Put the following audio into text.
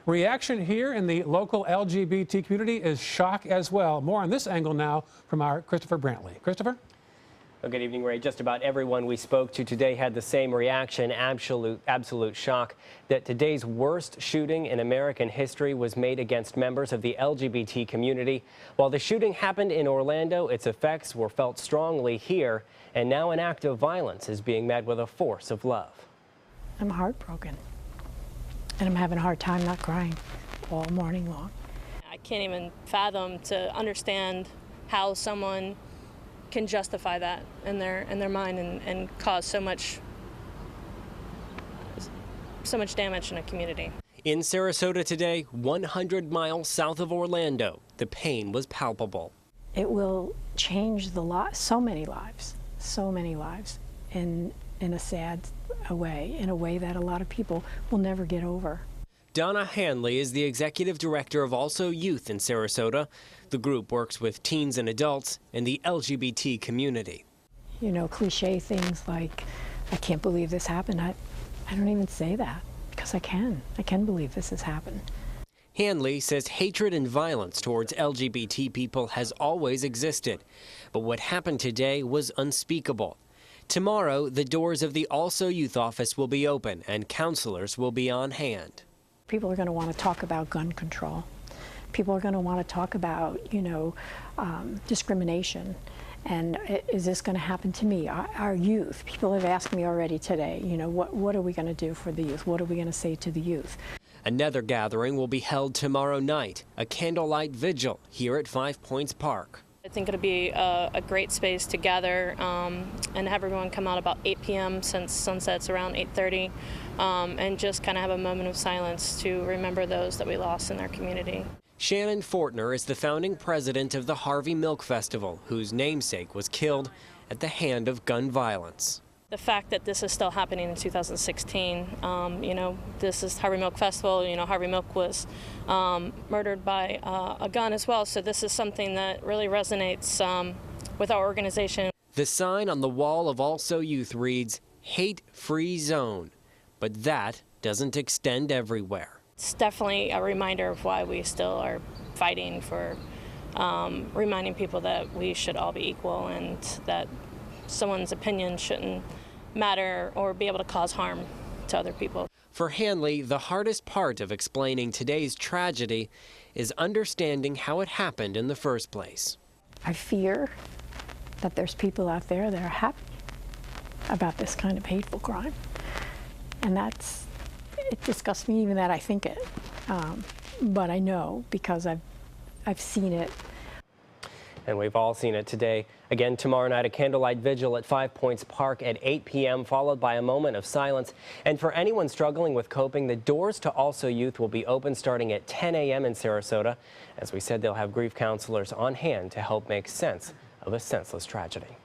Reaction here in the local LGBT community is shock as well. More on this angle now from our Christopher Brantley. Christopher? Well, good evening, Ray. Just about everyone we spoke to today had the same reaction, absolute shock that today's worst shooting in American history was made against members of the LGBT community. While the shooting happened in Orlando, its effects were felt strongly here, and now an act of violence is being met with a force of love. I'm heartbroken, and I'm having a hard time not crying all morning long. I can't even fathom to understand how someone can justify that in their mind and cause so much damage in a community. In Sarasota today, 100 miles south of Orlando, the pain was palpable. It will change so many lives in a sad way, in a way that a lot of people will never get over. Donna Hanley is the executive director of Also Youth in Sarasota. The group works with teens and adults in the LGBT community. You know, cliche things like, I can't believe this happened. I don't even say that because I can believe this has happened. Hanley says hatred and violence towards LGBT people has always existed, but what happened today was unspeakable. Tomorrow, the doors of the Also Youth office will be open and counselors will be on hand. People are going to want to talk about gun control. People are going to want to talk about, discrimination. And is this going to happen to me? Our youth, people have asked me already today, what are we going to do for the youth? What are we going to say to the youth? Another gathering will be held tomorrow night, a candlelight vigil here at 5 Points Park. I think it'll be a great space to gather and have everyone come out about 8 p.m. since sunset's around 8:30 and just kind of have a moment of silence to remember those that we lost in our community. Shannon Fortner is the founding president of the Harvey Milk Festival, whose namesake was killed at the hand of gun violence. The fact that this is still happening in 2016, this is Harvey Milk Festival. Harvey Milk was murdered by a gun as well. So this is something that really resonates with our organization. The sign on the wall of Also Youth reads, "Hate-Free Zone," but that doesn't extend everywhere. It's definitely a reminder of why we still are fighting for reminding people that we should all be equal and that someone's opinion shouldn't matter or be able to cause harm to other people. For Hanley, the hardest part of explaining today's tragedy is understanding how it happened in the first place. I fear that there's people out there that are happy about this kind of hateful crime. And it disgusts me even that I think it. But I know because I've seen it. And we've all seen it today. Again, tomorrow night, a candlelight vigil at 5 Points Park at 8 p.m., followed by a moment of silence. And for anyone struggling with coping, the doors to Also Youth will be open starting at 10 a.m. in Sarasota. As we said, they'll have grief counselors on hand to help make sense of a senseless tragedy.